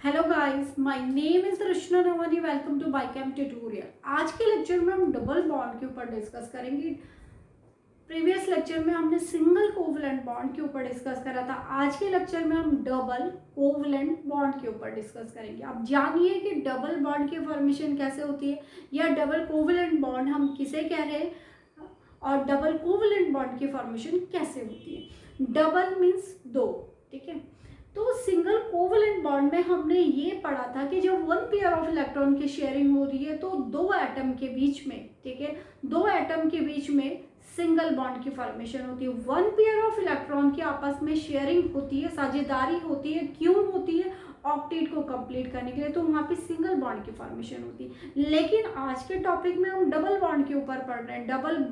Hello guys, my name is Rachna Navani. Welcome to biochem tutorial. आज के lecture में हम डबल बॉन्ड के ऊपर डिस्कस करेंगे। प्रीवियस लेक्चर में हमने सिंगल कोवलेंट बॉन्ड के ऊपर डिस्कस करा था। आज के लेक्चर में हम डबल कोवलेंट बॉन्ड के ऊपर डिस्कस करेंगे। अब जानिए कि डबल बॉन्ड की फॉर्मेशन कैसे होती है या डबल कोवलेंट बॉन्ड हम किसे कह रहे हैं और डबल कोवलेंट बॉन्ड की फॉर्मेशन कैसे होती है। डबल मीन्स दो, ठीक है। तो सिंगल कोवलेंट बॉन्ड में हमने ये पढ़ा था कि जब वन पेयर ऑफ इलेक्ट्रॉन की शेयरिंग हो रही है तो दो एटम के बीच में, ठीक है, दो एटम के बीच में सिंगल बॉन्ड की फॉर्मेशन होती है। वन पेयर ऑफ इलेक्ट्रॉन की आपस में शेयरिंग होती है, साझेदारी होती है। क्यों होती है? ऑक्टेट को कंप्लीट करने के लिए। तो वहाँ पे सिंगल बॉन्ड की फॉर्मेशन होती है। लेकिन आज के टॉपिक में हम डबल बॉन्ड के ऊपर पढ़ रहे हैं, डबल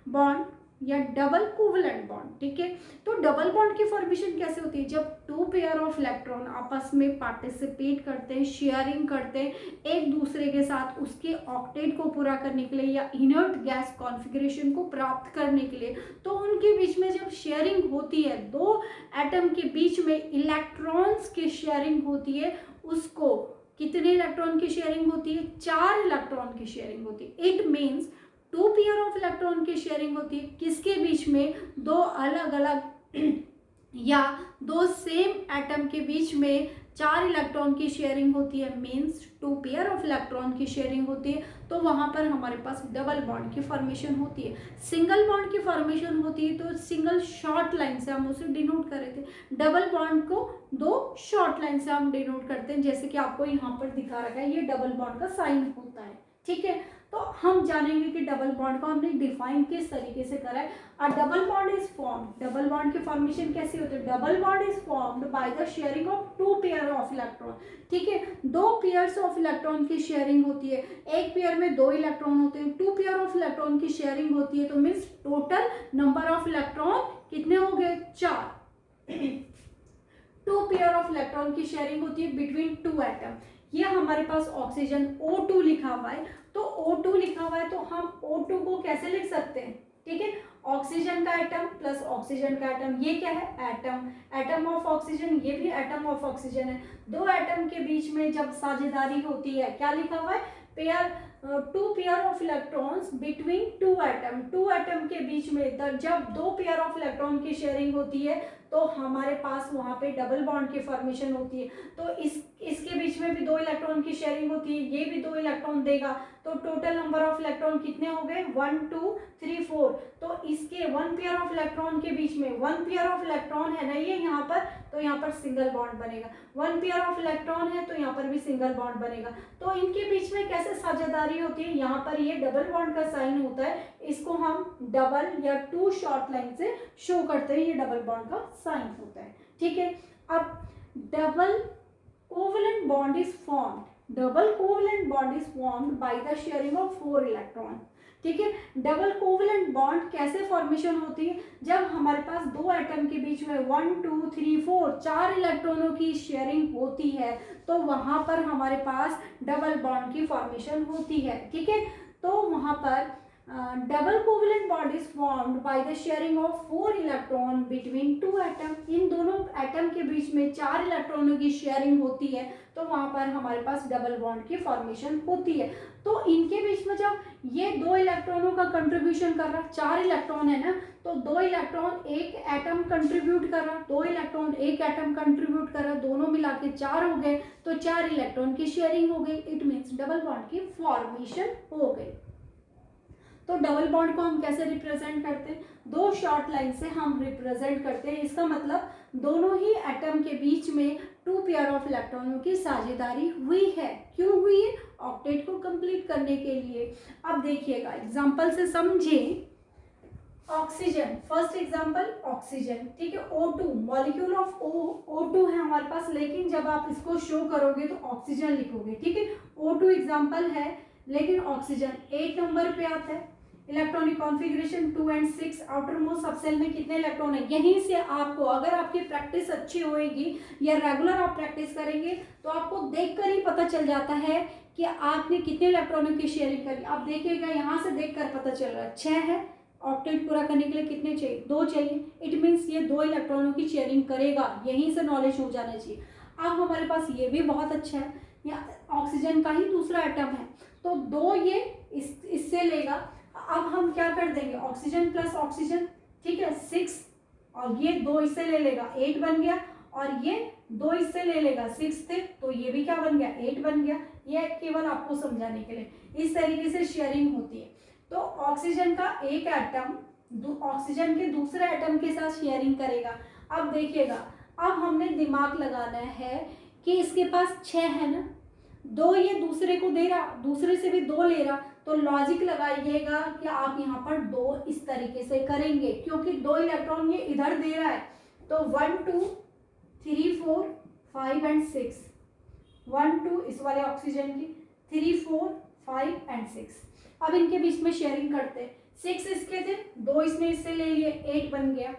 बॉन्ड या डबल कोवलेंट बॉन्ड, ठीक है। तो डबल बॉन्ड की फॉर्मेशन कैसे होती है? जब टू पेयर ऑफ इलेक्ट्रॉन आपस में पार्टिसिपेट करते हैं, शेयरिंग करते हैं एक दूसरे के साथ उसके ऑक्टेट को पूरा करने के लिए या इनर्ट गैस कॉन्फ़िगरेशन को प्राप्त करने के लिए, तो उनके बीच में जब शेयरिंग होती है, दो एटम के बीच में इलेक्ट्रॉन्स की शेयरिंग होती है, उसको कितने इलेक्ट्रॉन की शेयरिंग होती है? 4 इलेक्ट्रॉन की शेयरिंग होती है। It means two pair of electron की शेयरिंग होती है किसके बीच में? दो अलग अलग या दो सेम एटम के बीच में 4 इलेक्ट्रॉन की शेयरिंग होती है। Means two pair of electron की शेयरिंग होती है। तो वहां पर हमारे पास डबल बॉन्ड की फॉर्मेशन होती है। सिंगल बॉन्ड की फॉर्मेशन होती है तो सिंगल शॉर्ट लाइन से हम उसे डिनोट कर रहे थे। डबल बॉन्ड को दो शॉर्ट लाइन से हम डिनोट करते हैं, जैसे कि आपको यहाँ पर दिखा रखा है, ये डबल बॉन्ड का साइन होता है, ठीक है। तो हम जानेंगे कि डबल बॉन्ड को हमने डिफाइन किस तरीके से करा है। A double bond is formed, double bond की फॉर्मेशन कैसी होती है? Double bond is formed by the sharing of two pair of electron, ठीक है। दो पेयर्स ऑफ इलेक्ट्रॉन की शेयरिंग होती है। एक पेयर में दो इलेक्ट्रॉन होते हैं, टू पेयर ऑफ इलेक्ट्रॉन की शेयरिंग होती है। तो means total number of electron कितने हो गए? 4। टू पेयर ऑफ इलेक्ट्रॉन की शेयरिंग होती है बिटवीन टू एटम। ये हमारे पास ऑक्सीजन O2 लिखा हुआ है, तो O2 लिखा हुआ है तो हम O2 को कैसे लिख सकते हैं? ठीक है, ऑक्सीजन का एटम प्लस ऑक्सीजन का एटम, ये क्या है? एटम, एटम ऑफ ऑक्सीजन, ये भी एटम ऑफ ऑक्सीजन है। दो एटम के बीच में जब साझेदारी होती है, क्या लिखा हुआ है? Pair, two pair of electrons between two atom, two atom के बीच में जब दो पेयर ऑफ इलेक्ट्रॉन की शेयरिंग होती है तो हमारे पास वहां पे डबल बॉन्ड की फॉर्मेशन होती है। तो इसके बीच में भी दो इलेक्ट्रॉन की शेयरिंग होती है, ये भी दो इलेक्ट्रॉन देगा, तो टोटल नंबर ऑफ इलेक्ट्रॉन कितने हो गए? 1 2 3 4। तो इसके वन पेयर ऑफ इलेक्ट्रॉन के बीच में, वन पेयर ऑफ इलेक्ट्रॉन है ना ये यहाँ पर, तो यहाँ पर सिंगल बॉन्ड बनेगा। वन पेयर ऑफ इलेक्ट्रॉन है तो यहाँ पर भी सिंगल बॉन्ड बनेगा। तो इनके बीच में कैसे साझेदारी होती है? यहाँ पर ये डबल बॉन्ड का साइन होता है, इसको हम डबल या टू शॉर्ट लाइन से शो करते हैं, ये डबल बॉन्ड का साइन होता है, ठीक है। अब double covalent bond is formed, double covalent bond is formed by the sharing of 4 electron, ठीक है। डबल कोवलेंट बॉन्ड कैसे फॉर्मेशन होती है? जब हमारे पास दो एटम के बीच में 1 2 3 4 4 इलेक्ट्रॉनों की शेयरिंग होती है तो वहां पर हमारे पास डबल बॉन्ड की फॉर्मेशन होती है, ठीक है। तो वहां पर double covalent bond is formed by the sharing of 4 electron between two atom. इन दोनों एटम के बीच में 4 इलेक्ट्रॉनों की शेयरिंग होती है तो वहां पर हमारे पास डबल बॉन्ड की फॉर्मेशन होती है। तो इनके बीच में जब ये दो इलेक्ट्रॉनों का कंट्रीब्यूशन कर रहा, 4 इलेक्ट्रॉन है ना, तो दो इलेक्ट्रॉन एक एटम कंट्रीब्यूट कर रहा, दो इलेक्ट्रॉन एक एटम कंट्रीब्यूट कर रहा, दोनों मिला के 4 हो गए, तो 4 इलेक्ट्रॉन की शेयरिंग हो गई। इट मीन्स डबल बॉन्ड की फॉर्मेशन हो गई। तो डबल बॉन्ड को हम कैसे रिप्रेजेंट करते हैं? दो शॉर्ट लाइन से हम रिप्रेजेंट करते हैं। इसका मतलब दोनों ही एटम के बीच में टू पेयर ऑफ इलेक्ट्रॉनों की साझेदारी हुई है। क्यों हुई है? ऑक्टेट को कंप्लीट करने के लिए। अब देखिएगा, एग्जांपल से समझें। ऑक्सीजन, फर्स्ट एग्जांपल ऑक्सीजन, ठीक है। O2, मॉलिक्यूल ऑफ O2 है हमारे पास, लेकिन जब आप इसको शो करोगे तो ऑक्सीजन लिखोगे, ठीक है। O2 एग्जांपल है, लेकिन ऑक्सीजन 8 नंबर पे आता है। इलेक्ट्रॉनिक कॉन्फ़िगरेशन 2 और 6, आउटर मोस्ट सबसेल में कितने इलेक्ट्रॉन है? यहीं से आपको, अगर आपकी प्रैक्टिस अच्छी होएगी या रेगुलर आप प्रैक्टिस करेंगे तो आपको देखकर ही पता चल जाता है कि आपने कितने इलेक्ट्रॉनों की शेयरिंग करी। आप देखिएगा, यहाँ से देखकर पता चल रहा है 6 है, ऑक्टेट पूरा करने के लिए कितने चाहिए? 2 चाहिए। इट मीन्स ये 2 इलेक्ट्रॉनों की शेयरिंग करेगा, यहीं से नॉलेज हो जाना चाहिए। अब हमारे पास ये भी बहुत अच्छा है, या ऑक्सीजन का ही दूसरा एटम है, तो 2 ये इससे लेगा। अब हम क्या कर देंगे, ऑक्सीजन प्लस ऑक्सीजन, ठीक है 6, और ये 2 इससे ले लेगा 8 बन गया, और ये 2 इससे ले लेगा 6 थे, तो ये भी क्या बन गया 8 बन गया। ये केवल आपको समझाने के लिए, इस तरीके से शेयरिंग होती है। तो ऑक्सीजन का एक एटम ऑक्सीजन के दूसरे एटम के साथ शेयरिंग करेगा। अब देखिएगा, अब हमने दिमाग लगाना है कि इसके पास 6 है ना, 2 ये दूसरे को दे रहा, दूसरे से भी 2 ले रहा, तो लॉजिक लगाइएगा कि आप यहाँ पर 2 इस तरीके से करेंगे, क्योंकि 2 इलेक्ट्रॉन ये इधर दे रहा है। तो 1 2 3 4 5 एंड 6, 1 2 इस वाले ऑक्सीजन की, 3 4 5 एंड 6। अब इनके बीच में शेयरिंग करते हैं। 6 इसके थे, 2 इसने इससे ले लिए, 8 बन गया,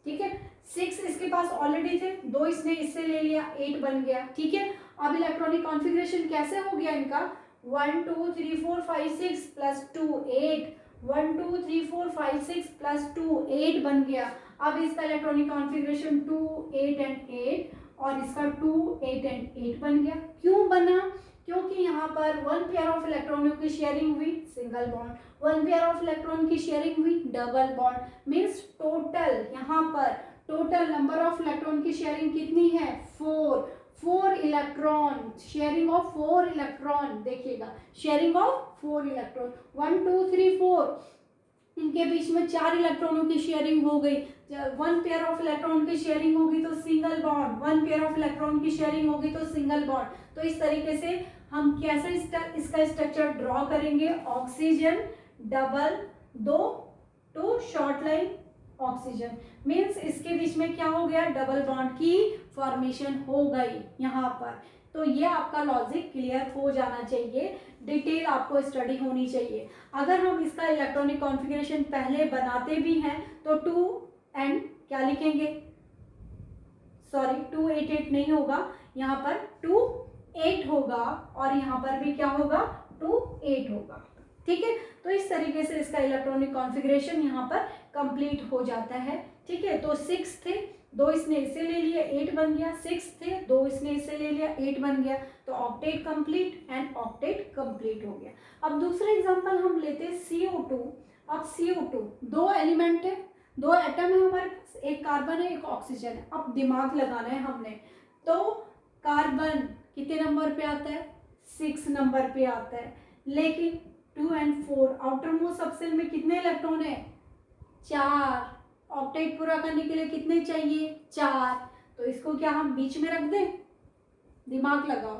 ठीक है। 6 इसके पास ऑलरेडी थे, 2 इसने इससे ले लिया, 8 बन गया, ठीक है। अब इलेक्ट्रॉनिक कॉन्फ़िगरेशन कैसे हो गया इनका, 1 2 3 4 5 6 प्लस 2 8, 1 2 3 4 5 6 प्लस 2 8 बन गया। अब इसका इलेक्ट्रॉनिक कॉन्फ़िगरेशन 2 8 एंड 8, और इसका 2 8 एंड 8 बन गया। क्यों बना, क्योंकि यहाँ पर 1 पेयर ऑफ इलेक्ट्रॉनों की शेयरिंग हुई single bond, 1 pair of electron की शेयरिंग हुई डबल बॉन्ड, मीन्स टोटल यहाँ पर टोटल नंबर ऑफ इलेक्ट्रॉन की शेयरिंग कितनी है 4 इलेक्ट्रॉन, शेयरिंग ऑफ 4 इलेक्ट्रॉन। देखिएगा शेयरिंग ऑफ 4 इलेक्ट्रॉन, 1 2 3 4, इनके बीच में 4 इलेक्ट्रॉनों की शेयरिंग हो गई। 1 पेयर ऑफ इलेक्ट्रॉन की शेयरिंग होगी तो single bond, 1 pair of electron की शेयरिंग होगी तो सिंगल बॉन्ड। तो इस तरीके से हम कैसे इसका स्ट्रक्चर ड्रॉ करेंगे, oxygen double 2 two short line oxygen, means इसके बीच में क्या हो गया, डबल बॉन्ड की फॉर्मेशन हो गई यहाँ पर। तो ये आपका लॉजिक क्लियर हो जाना चाहिए, डिटेल आपको स्टडी होनी चाहिए। अगर हम इसका इलेक्ट्रॉनिक कॉन्फ़िगरेशन पहले बनाते भी हैं तो 2 एंड क्या लिखेंगे, सॉरी 2 8 8 नहीं होगा, यहाँ पर 2 8 होगा, और यहाँ पर भी क्या होगा 2 8 होगा, ठीक है। तो इस तरीके से इसका इलेक्ट्रॉनिक कॉन्फ़िगरेशन यहाँ पर कंप्लीट हो जाता है, ठीक है। तो 6 थे, 2 इसने इससे ले लिया, 8 बन गया, 6 थे, 2 इसने इससे ले लिया, 8 बन गया। तो octet complete and octet complete हो गया। अब दूसरा एग्जांपल हम लेते हैं CO2। अब CO2 2 एलिमेंट है, 2 एटम है हमारे पास, एक कार्बन है एक ऑक्सीजन है। अब दिमाग लगाना है हमने, तो कार्बन कितने नंबर पे आता है, 6 नंबर पे आता है, लेकिन 2 एंड 4 आउटर मोस्ट सबसेल में कितने इलेक्ट्रॉन है, 4। ऑक्टेट पूरा करने के लिए कितने चाहिए, 4। तो इसको क्या हम बीच में रख दें, दिमाग लगाओ,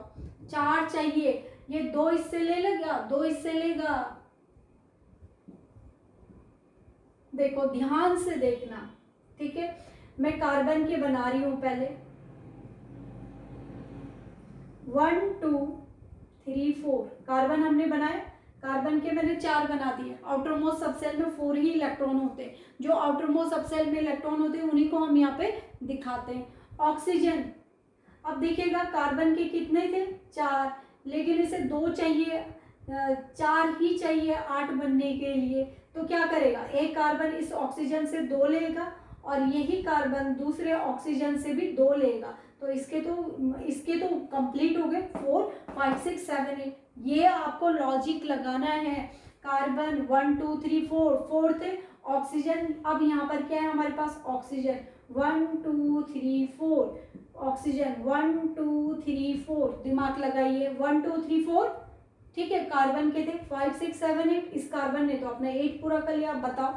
4 चाहिए, ये 2 इससे ले लेगा, 2 इससे लेगा। देखो ध्यान से देखना, ठीक है। मैं कार्बन के बना रही हूं पहले, 1 2 3 4 कार्बन हमने बनाए, कार्बन के मैंने 4 बना दिए। आउटर मोस्ट सबसेल में 4 ही इलेक्ट्रॉन होते हैं, जो आउटर मोस्ट सबसेल में इलेक्ट्रॉन होते हैं उन्हीं को हम यहाँ पे दिखाते हैं। ऑक्सीजन, अब देखिएगा कार्बन के कितने थे, 4, लेकिन इसे 2 चाहिए, 4 ही चाहिए 8 बनने के लिए। तो क्या करेगा, एक कार्बन इस ऑक्सीजन से 2 लेगा, और यही कार्बन दूसरे ऑक्सीजन से भी 2 लेगा। तो इसके तो कंप्लीट हो गए 4 5 6 7 8। ये आपको लॉजिक लगाना है। कार्बन 1 2 3 4 थे, ऑक्सीजन, अब यहाँ पर क्या है हमारे पास, ऑक्सीजन 1 2 3 4, ऑक्सीजन 1 2 3 4, दिमाग लगाइए 1 2 3 4, ठीक है। कार्बन के थे 5 6 7 8, इस कार्बन ने तो अपना 8 पूरा कर लिया। बताओ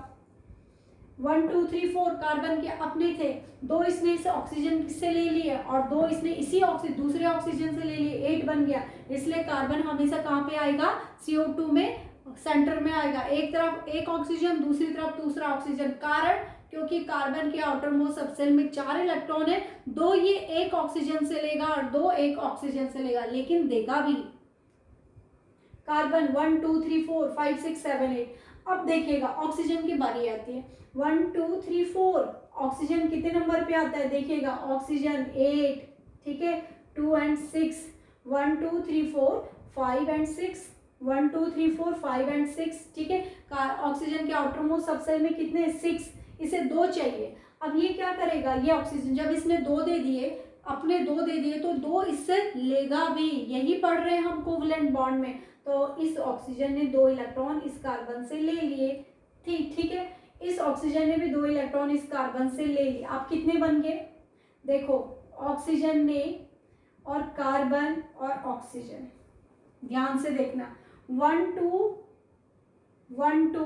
1 2 3 4 कार्बन के अपने थे, 2 इसने इस ऑक्सीजन से ले लिए, और 2 इसने इसी दूसरे ऑक्सीजन से ले लिए, 8 बन गया। इसलिए कार्बन हमेशा कहाँ पे आएगा, CO2 में सेंटर में आएगा, एक तरफ एक ऑक्सीजन, दूसरी तरफ दूसरा ऑक्सीजन। कारण, क्योंकि कार्बन के आउटर मोस्ट सबसेल में 4 इलेक्ट्रॉन है, 2 ये एक ऑक्सीजन से लेगा और 2 एक ऑक्सीजन से लेगा, लेकिन देगा भी। कार्बन 1 2 3 4 5 6 7 8। अब देखिएगा ऑक्सीजन की बारी आती है, 1 2 3 4, ऑक्सीजन कितने नंबर पे आता है, देखिएगा ऑक्सीजन 8, ठीक है, 2 एंड 6, 1 2 3 4 5 एंड 6, 1 2 3 4 5 एंड 6, ठीक है। ऑक्सीजन के आउटर मोस्ट सबसेल में कितने, 6, इसे 2 चाहिए। अब ये क्या करेगा, ये ऑक्सीजन जब इसने 2 दे दिए, अपने 2 दे दिए तो 2 इससे लेगा भी, यही पढ़ रहे हैं हम कोवलेंट बॉन्ड में। तो इस ऑक्सीजन ने 2 इलेक्ट्रॉन इस कार्बन से ले लिए, ठीक है। इस ऑक्सीजन ने भी 2 इलेक्ट्रॉन इस कार्बन से ले लिए। अब कितने बन गए, देखो ऑक्सीजन ने और कार्बन और ऑक्सीजन, ध्यान से देखना 1 2 1 2।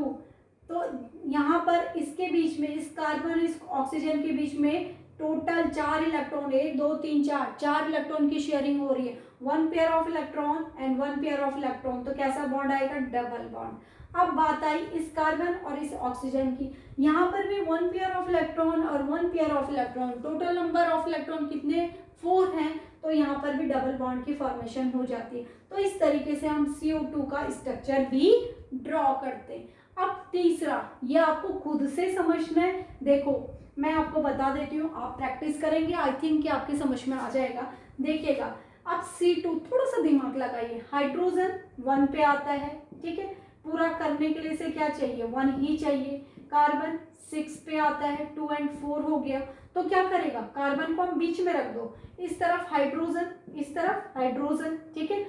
तो यहाँ पर इसके बीच में, इस कार्बन इस ऑक्सीजन के बीच में टोटल 4 इलेक्ट्रॉन, 1 2 3 4 इलेक्ट्रॉन की शेयरिंग हो रही है। 1 pair of electron and 1 pair of electron, तो कैसा बॉन्ड आएगा, डबल बॉन्ड। अब बात आई इस कार्बन और इस ऑक्सीजन की, यहाँ पर भी 1 पेयर ऑफ इलेक्ट्रॉन और 1 pair of electron, total number of electron कितने, 4 हैं। तो यहाँ पर भी डबल बॉन्ड की फॉर्मेशन हो जाती है। तो इस तरीके से हम CO2 का स्ट्रक्चर भी ड्रॉ करते हैं। अब तीसरा, ये आपको खुद से समझना है। देखो मैं आपको बता देती हूँ, आप प्रैक्टिस करेंगे, आई थिंक कि आपकी समझ में आ जाएगा। देखिएगा अब C2, थोड़ा सा दिमाग लगाइए। हाइड्रोजन 1 पे आता है, ठीक है, पूरा करने के लिए से क्या चाहिए, 1 ही चाहिए। कार्बन 6 पे आता है, 2 और 4 हो गया। तो क्या करेगा, कार्बन को हम बीच में रख दो, इस तरफ हाइड्रोजन, इस तरफ हाइड्रोजन, ठीक है।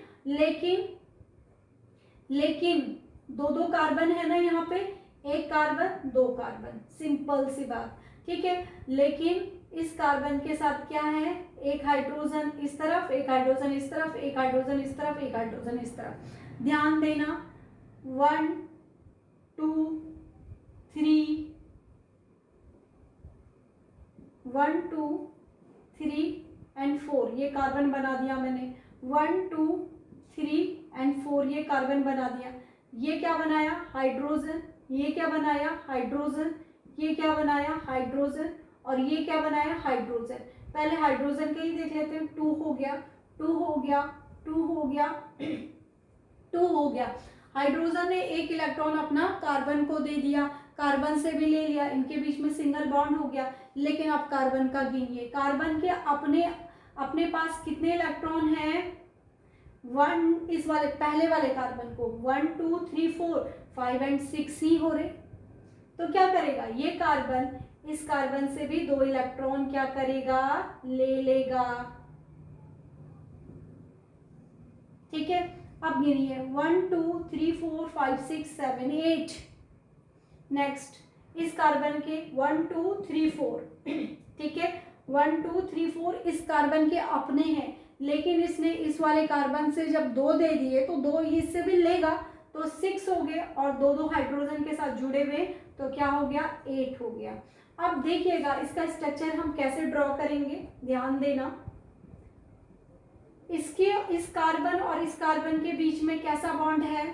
लेकिन 2 कार्बन है ना यहाँ पे, 1 कार्बन 2 कार्बन, सिंपल सी बात, ठीक है। लेकिन इस कार्बन के साथ क्या है, 1 हाइड्रोजन इस तरफ, 1 हाइड्रोजन इस तरफ, 1 हाइड्रोजन इस तरफ, 1 हाइड्रोजन इस तरफ। ध्यान देना 1 2 3 1 2 3 और 4, ये कार्बन बना दिया मैंने। 1 2 3 और 4 ये कार्बन बना दिया। ये क्या बनाया, हाइड्रोजन, ये क्या बनाया, हाइड्रोजन, ये क्या बनाया, हाइड्रोजन, और ये क्या बनाया, हाइड्रोजन। पहले हाइड्रोजन का ही देख लेते हैं। 2 हो गया, 2 हो गया, 2 हो गया 2 हो गया। हाइड्रोजन ने 1 इलेक्ट्रॉन अपना कार्बन को दे दिया, कार्बन से भी ले लिया, इनके बीच में सिंगल बॉन्ड हो गया। लेकिन अब कार्बन का गिनिए, कार्बन के अपने पास कितने इलेक्ट्रॉन हैं, 1, इस वाले पहले वाले कार्बन को 1 2 3 4 5 और 6 ही हो रहे। तो क्या करेगा ये कार्बन, इस कार्बन से भी 2 इलेक्ट्रॉन क्या करेगा, ले लेगा, ठीक है। अब गिनिए 1 2 3 4 5 6 7 8। नेक्स्ट इस कार्बन के 1 2 3 4, ठीक है, 1 2 3 4 इस कार्बन के अपने हैं, लेकिन इसने इस वाले कार्बन से जब 2 दे दिए तो 2 इससे भी लेगा, तो 6 हो गए, और 2 हाइड्रोजन के साथ जुड़े हुए, तो क्या हो गया, 8 हो गया। अब देखिएगा इसका स्ट्रक्चर हम कैसे ड्रॉ करेंगे, ध्यान देना। इस कार्बन और इस कार्बन के बीच में कैसा बॉन्ड है,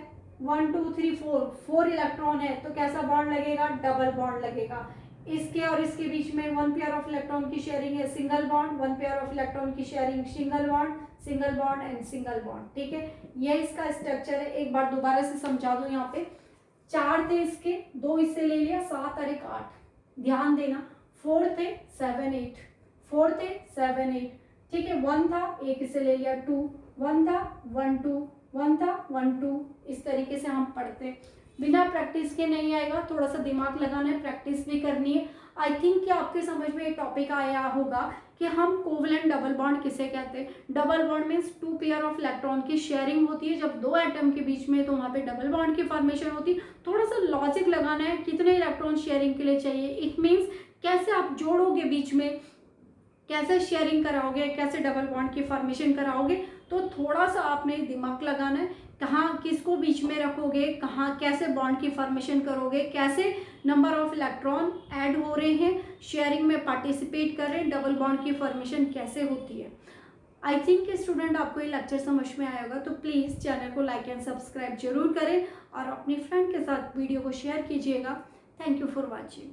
1 2 3 4 इलेक्ट्रॉन है, तो कैसा बॉन्ड लगेगा, डबल बॉन्ड लगेगा। इसके और इसके बीच में 1 पेयर ऑफ इलेक्ट्रॉन की शेयरिंग है, single bond, 1 pair of electron की sharing, single bond and single bond, ठीक है। ये इसका स्ट्रक्चर है। एक बार दोबारा से समझा दूं, यहाँ पे 4 थे इसके, 2 इससे ले लिया, 7 और 1 8। ध्यान देना 4 थे 7 8, 4 थे 7 8, ठीक है। 1 था, 1 इसे ले लिया, 2 1 था 1 2 1 था 1 2। इस तरीके से हम पढ़ते हैं। बिना प्रैक्टिस के नहीं आएगा, थोड़ा सा दिमाग लगाना है, प्रैक्टिस भी करनी है। आई थिंक कि आपके समझ में एक टॉपिक आया होगा कि हम कोवलेंट डबल बॉन्ड किसे कहते हैं। Double bond means 2 pair of electron की शेयरिंग होती है जब 2 एटम के बीच में, तो वहाँ पे डबल बॉन्ड की फॉर्मेशन होती है। थोड़ा सा लॉजिक लगाना है, कितने इलेक्ट्रॉन शेयरिंग के लिए चाहिए, इट मीन्स कैसे आप जोड़ोगे बीच में, कैसे शेयरिंग कराओगे, कैसे डबल बॉन्ड की फॉर्मेशन कराओगे। तो थोड़ा सा आपने दिमाग लगाना है, कहाँ किसको बीच में रखोगे, कहाँ कैसे बॉन्ड की फॉर्मेशन करोगे, कैसे नंबर ऑफ इलेक्ट्रॉन ऐड हो रहे हैं, शेयरिंग में पार्टिसिपेट कर रहे हैं, डबल बॉन्ड की फॉर्मेशन कैसे होती है। आई थिंक कि स्टूडेंट आपको ये लेक्चर समझ में आया होगा। तो प्लीज़ चैनल को लाइक एंड सब्सक्राइब जरूर करें और अपनी फ्रेंड के साथ वीडियो को शेयर कीजिएगा। Thank you for watching.